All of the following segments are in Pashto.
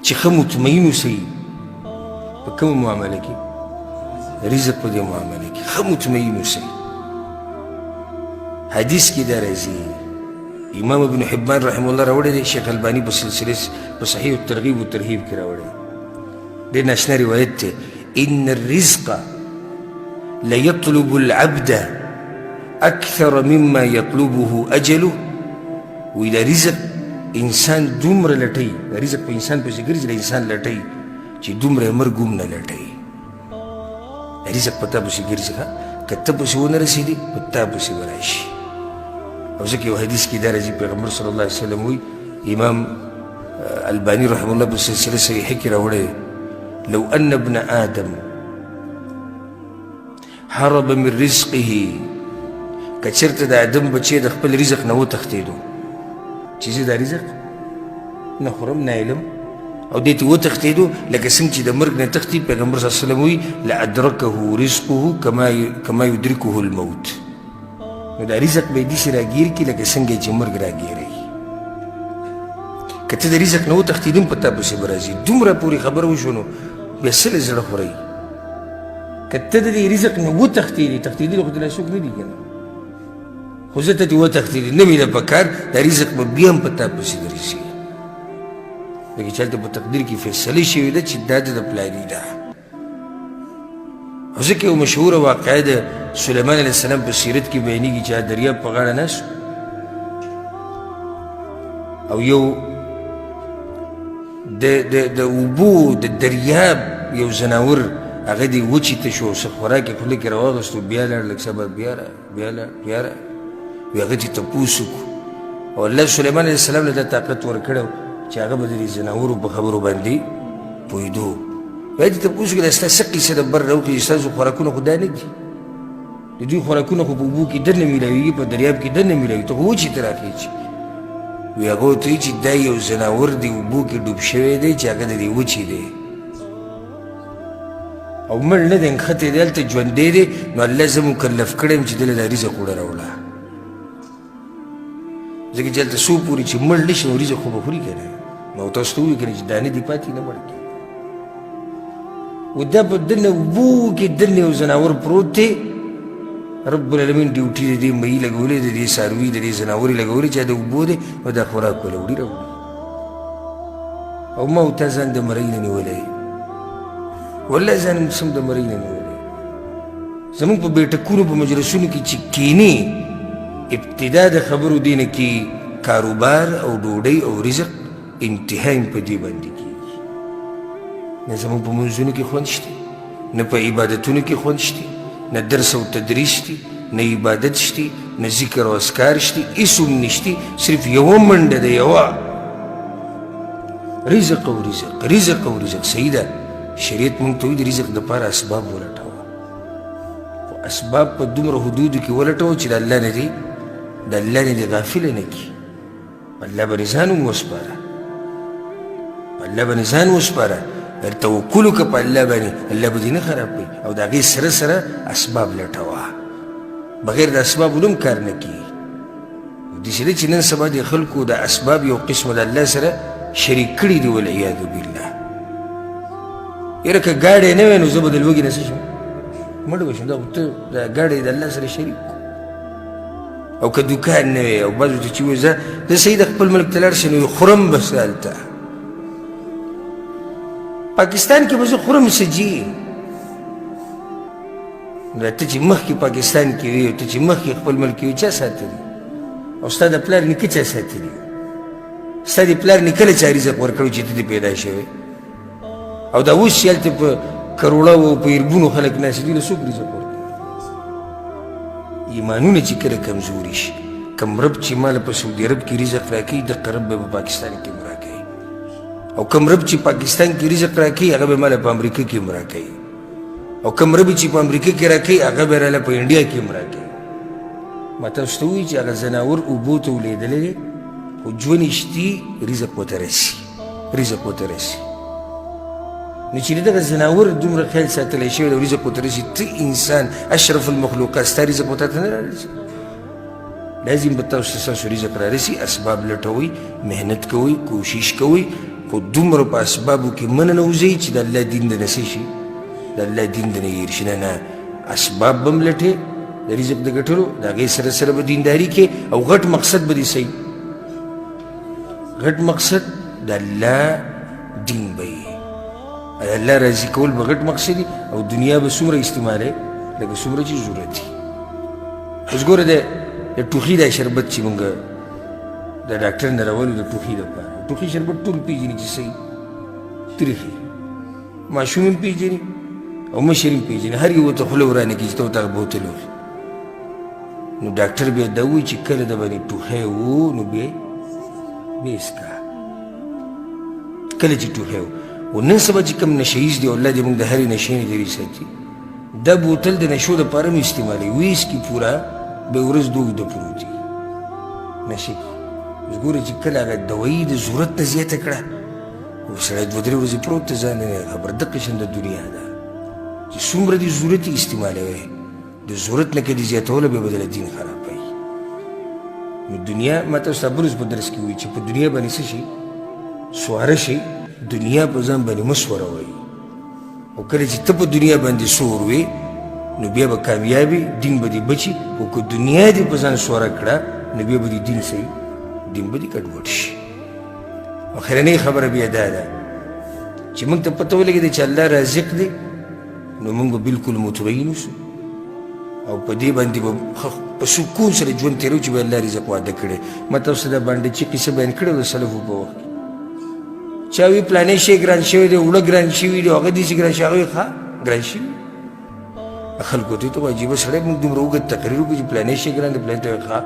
چې ښه مطمئن اوسئ په کومه معامله کې رزق په دې معامله کې ښه مطمئن اوسئ حدیث کې دا راځي امام ابن حبان رحمه الله راوړی دی شیخ البانی په سلسله په صحیح الترغیب والترهیب کې راوړی ډېر ناشنا روایت دی ان الرزق ليطلب العبد اكثر مما يطلبه اجله وی دا رزق انسان دومره لټوي دا رزق په انسان پسې ګرځي د انسان لټوي چې دومره یې مرګ هم نه لټوي دا رزق په تا پسې ګرځي که ته پسې ونه رسېدې په تا پسې به راشي او ځکه یو حدیث کې دا راځي پیغمبر صلی الله علیه وسلم وی امام البانی رحمه الله په سلسله صحیحه کې راوړی لو ان ابن آدم هرب من رزقه که چېرته د آدم بچی د خپل رزق نه وتښتېدو چې زه دا رزق نه خورم نه علم او دې ته وتښتېدو لکه څنګه چې د مرګ نه تښتي پیغمبر صلی الله علیه وسلم وی لادرکه رزقه کما یدرکه الموت نو دا رزق به یې داسې راګیر کړي لکه څنګه چې مرګ راګیروي که ته د رزق نه وتښتېدې هم په تا پسې به راځي دومره پورې خبره وشو نو بیا څه له زړه خورئ که ته د دې رزق نه وتښتېدې تښتېدلي خو دې لا څوک نه دي که نه خو زه ته دې وتښتېدې نه مې ده په کار دا رزق به بیا هم په تا پسې درځي لکه چې هلته په تقدیر کې فیصلې شوې ده چې دا د پلاني ده او ځکه یو مشهوره واقعه د سلیمان علیه السلام په سیرت کې بیانېږي چې دریاب په غاړه ناست او یو د اوبو د دریاب یو زناور هغه دې وچې ته شو څه خوراک یې خوله کې راواغېستو بیا لاړ لږ سبا بیا را وی هغه چې تپوس وکړو او الله سلیمان علیه السلام له دا طاقت ورکړی چې هغه به د دې زناورو په خبرو باندې پوهېدو بیا دې تپوس وکړي دا ستا څه قیسه د بر راوخلي چې ستاسو خوراکونه خو دا نه دي د دوی خوراکونه خو په اوبو کې در نه میلاویږي په دریاب کې در نه میلاوي ته خو وچې ته راخېږي وی هغه ورته وایي چې دا یو زناور د اوبو کې ډوب شوی دی چې هغه د دې وچې دی او مړ نه دی نښتی دی هلته ژوندی دی نو الله زه مکلف کړی یم چې دله دا رزق وړه راوړه ځکه چې هلته څو پورې چې مړ نه شي نو رزق خو به خوري که نه نو تاسو ته ووایي که نه چې دانه دې پاتې نه مړ کړي و دا په دننه اوبو کې دننه یو زناور پروت دی رب العالمین ډیوټي د دې مهي لګولې د دې څاروي د دې زناورې لګولې چې د اوبو دی نو دا خوراک وله وړي راوړي او ما او تا ځان د مرۍ نه نیولی والله ځان سم د مرۍ نه نیولی زموږ په بیټکونو په مجلسونو کې چې کینې ابتدا د خبرو دې نه کې کاروبار او ډوډۍ او رزق انتها یې په دې باندې کېږي نه زموږ په منځونو کې خوند شته نه په عبادتونو کې خوند شته نه درس او تدریس شته نه عبادت شته نه ذکر او اذکار شته هېڅ هم نشته صرف یوه منډه ده یوه رزق او رزق رزق او رزق صحیح ده شریعت مونږ ته وایي د رزق دپاره اسباب ولټوه خو اسباب په دومره حدودو کې ولټوه چې د الله نه دې د الله نه دې غافله نه کړي الله باندې ځان هم وسپاره الله باندې ځان وسپاره توکل وکړه په الله باندې الله به دې نه خراب کړي او د هغې سره سره اسباب لټوه بغیر د اسبابو هم کار نه کېږي داسې ده چې نن سبا د خلکو د اسباب یو قسمه د الله سره شریک کړي دي والعیاذ بالله یاره که ګاډی نه وی نو زه به د لوږې نه څه شم مړ به شم دا خو ته دا ګاډی د الله سره شریک کړو او که دوکان نه وی او بعضو ته چې وایي زه صحیح د خپل ملک ته لاړ شم نو خورم بس هلته پاکستان کې به زه خورم څه جي نو ته چې مخکې پاکستان کې وي او ته چې مخکې خپل ملک کې وي چا ساتلي او ستا د پلار نیکه چا ساتلي ستا د پلار نیکه له چا رزق ورکړی چې ته دې پیدا شوی او دا اوس چې هلته په کروړه او په اربونو خلک ناست دي له څوک رزق ورکوي ایمانونه چې کله کمزوري شي کوم رب چې ما له په سعودي عرب کې رزق راکوي دغه رب به په پاکستان کې هم راکوي او کوم رب چې پاکستان کې رزق راکوي هغه به ما له په امریکا کې هم راکوي او کوم رب چې په امریکا کې راکوي هغه به راله په انډیا کې هم راکوي ما تاسو ته ووایي چې هغه زناور اوبو ته ولیدلی دی خو ژوند یې شتي رزق ورته رسي رزق ورته رسي نو چې دغه زناور دومره خیال ساتلی شوی دی او رزق ورته رسي ته انسان اشرف المخلوقات ستا رزق ورته ته نه رارسي لازم به تاسو ستاسو رزق رارسي اسباب لټوئ محنت کوئ کوشش کوئ په دومره په اسبابو کې مننوځئ چې د الله دین د نه څه شي د الله دین د نه هېر شي نه اسباب به م لټې د رزق د ګټلو د هغې سره سره به دینداري کې او غټ مقصد به دې صحیح غټ مقصد د الله دین به یې د الله راضي کول به غټ مقصد وي او دنیا به څومره استعمالوې لکه څومره چې ضرورت وي اوس ګوره د ټوخي دا شربت چې مونږ د ډاکټر نه راولو د ټوخي لپاره ټوخي شربت ټول پېژني چې صحیح تریخي ماشوم هم پېژني او مشر هم پېژني هر یو ورته خوله ورانه کړي چې ته ورته هغه بوتل وخوري نو ډاکټر بیا دا وایي چې کله د باندې ټوخی و نو بیا یې څښه کله چې ټوخی و او نن سبا چې کوم نشهیز دی او الله دې موږ د هرې نشې نه لرې ساتي دا بوتل د نشو دپاره هم استعمالوي ویسکي پوره به ورځ دوه اوږده پروت وي نشې کې اوس ګوره چې کله هغه دوایي د ضرورت نه زیاته کړه او سړی دوه درې ورځې پروت ته ځان نه خبر دقه شان د دنیا ده چې څومره دې ضرورت یې استعمالوي د ضرورت نه که دې زیاتوله بیا به دله دین خرابوي نو دنیا ما تاسو ته بل اوس په درس کې وایي چې په دنیا باندې څه شي سواره شي دنیا په ځان باندې مه سوروئ او کله چې ته په دنیا باندې سور وې نو بیا به کامیابي دین به دې بچي او که دنیا دې په ځان سوره کړه نو بیا به دې دین صحیح دین به دې ګډوډ شي اخرنۍ خبره بیا دا ده چې موږ ته پته ولګېده چې الله رازق دی نو موږ به بلکل مطمئن اوسو او په دې باندې به په سکون سره ژوند تېرو چې به الله رزق واده کړی ما تاسو ته دا باندې چې قصه بیان کړې د سلفو په وخت کې چا وي پلانې شی ګران شوی دی اوړه ګران شوي دي هغه داسې ګران شوی هغه ښه ګران شوي خلکو ته ته عجیبه سړی موږ دومره اوږد تقریر وکړو چې پلانې شی ګران دی پلانې ته ښه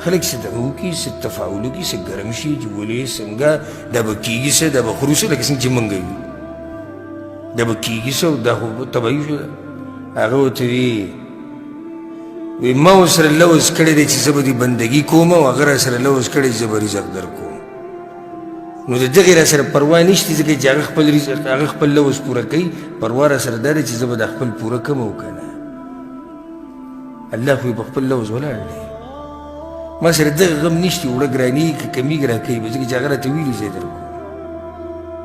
خلک څه دغه وکړي څه تفاعل وکړي څه ګرم شي چې ولې څنګه دا به کېږي څه دا به خورو څه لکه څنګه چې موږ وي دا به کېږي څه دا خو طبیعي شو هغه ورته وي ما ورسره لوز کړی دی چې زه به دې بندګي کوم او هغه راسره لوز کړی چې زه به رزق در کوم نو د دغې را سره پروا نشته ځکه چې هغه خپل رزق هغه خپل لوز پوره کوي پروا را سره دا دی چې زه به دا خپل پوره کوم او که نه الله خو یې په خپل لوز ولاړ دی ما سره دغه غم نشته اوړه ګرانېږي که کمیږي راکوي به ځکه چې هغه راته ویلي زه یې درکوم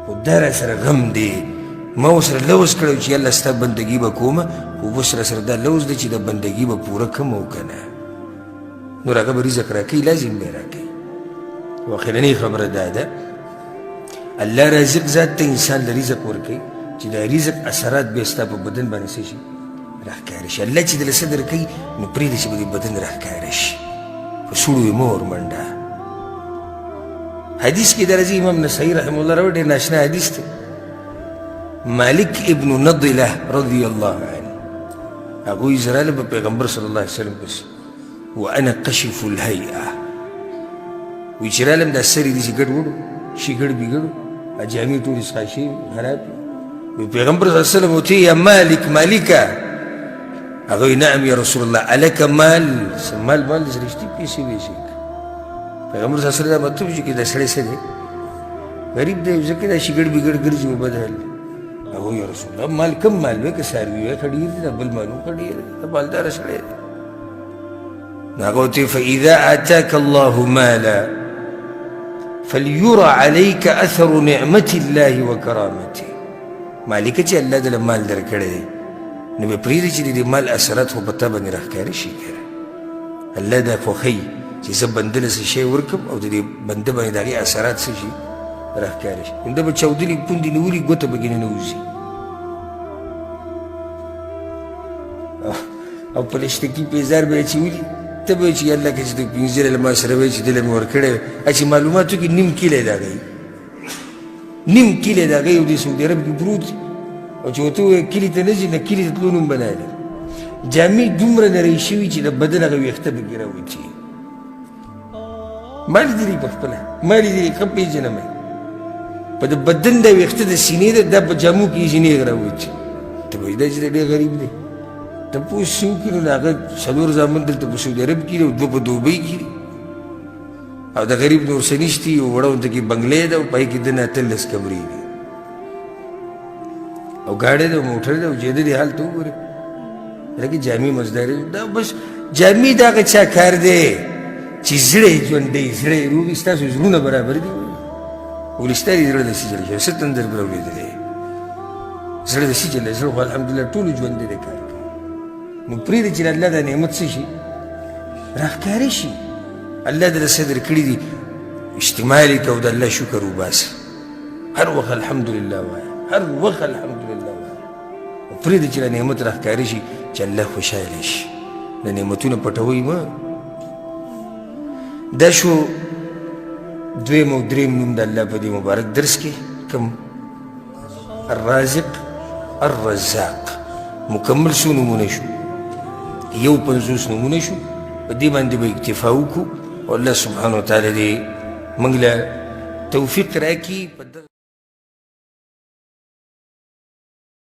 خو دا را سره غم دی ما ورسره لوز کړی چې الله ستا بندګي به کومه خو اوس را سره دا لوز دی چې د بندګي به پوره کوم او که نه نور هغه به رزق راکوي لازم به یې راکوي او اخرنۍ خبره دا ده الله رازق ذات ته انسان له رزق ورکوي چې دا رزق اثرات بیا ستا په بدن باندې څه شي راښکاره شي الله چې دله څه درکوي نو پرېږده چې به دې بدن راښکاره شي په سوړو یې مه ورمنډه حدیث کې درځي امام نسائی رحمه الله راوړي ډېر ناشنا حدیث دی مالک ابن نضله رضی الله عنه هغوی زه راغلم په پیغمبر صلی الله علیه وسلم پسې وانا کشف الهیئه وایي چې راغلم دا سر یې داسې ګډوډ شي ګډ بېګډ جامې ټولې څښا شوي خراب وي پیغمبر صلی الله علیه وسلم ورته یا مالک مالکه هغه وایي نعم یا رسول الله الک مال مال مال داسې رښتې پیسې ویسې پیغمبر صلی الله علیه وسلم مطلب چې دا سړی څه دی غریب دی ځکه دا شي ګډ بېګډ ګرځي وبدل هغه یا رسول الله مال کم مال وی که څاروي وی ښه ډېر دي دا بل مالو ښه ډېر دی دا مالداره سړی دی نو هغه ورته فاذا اتاک الله مالا فليرى عليك اثر نعمت الله وكرامته مالکه چې الله دله مال درکړی دی نو به پرېږدي چې د دې مال اثرات خو په تا باندې راښکاره شي که الله دا خوښوي چې زه بنده له څه شی ورکړم او د دې بنده باندې د هغې اثرات څه شي راښکاره شي ده به چاودلي پوندې نیولي ګوته به کې نه نوځي او په لشتکي پیزار به یې اچولي ته به چې الله که چې د پنځه له ما سره وایي چې دله مې ورکړی وی چې معلوماتو کې نیم کیلی د هغی نیم کیلی د هغی او د سعودي عرب کې پروت او چې ورته ووایه کلي ته نه ځي نه کلي ته تلو نوم به نه لري جامې دومره نری شوي چې د بدن هغه ویښته پکې راوچي ما لیدلي په خپله ما لیدلي ښه پېژنم په د بدن دا ویښته د سینې ده دا په جامو کې یې سینې راوچي ته به وایي دا چې دا ډېر غریب دی تپوس څه وکړي نو د هغه څلور زامن دلته په سعودي عرب کې دي او دوه په دوبۍ کې دي او د غریب نور څه نشتي یو وړه ورته کې بنګلې ده او پای کې دننه 18 کمرې دي او ګاډی ده او موټر ده او چې د دې حال ته وګورې لکه جامې مزداري دا بس جامې د هغه چا کار دی چې زړه یې ژوندی زړه یې روغ وي ستاسو زړونه برابر دي ولستا دې زړه داسې جوړ شوی څه تندر به راولېدلی زړه داسې چلی زړه خو الحمدلله ټولو ژوندی دی کار کوي نو پرېږده چې د الله دا نعمت څه شي راښکاره شي الله دې صدر کړي دي اجتماع دې کوه د الله شکر وباسه هر وخت الحمدلله وایه هر وخت الحمدلله وایه او پرېږده چې دا نعمت راښکاره شي چې الله خوشحاله شي د نعمتونه پټوئ مه دا شو دویم او دریم نوم د الله په دې مبارک درس کې کوم الرازق الرزاق مکمل څو نومونه شو یو 50 نومونه شو په دې باندې به اکتفا وکړو او الله سبحانه وتعالی دې موږ له توفیق راکړي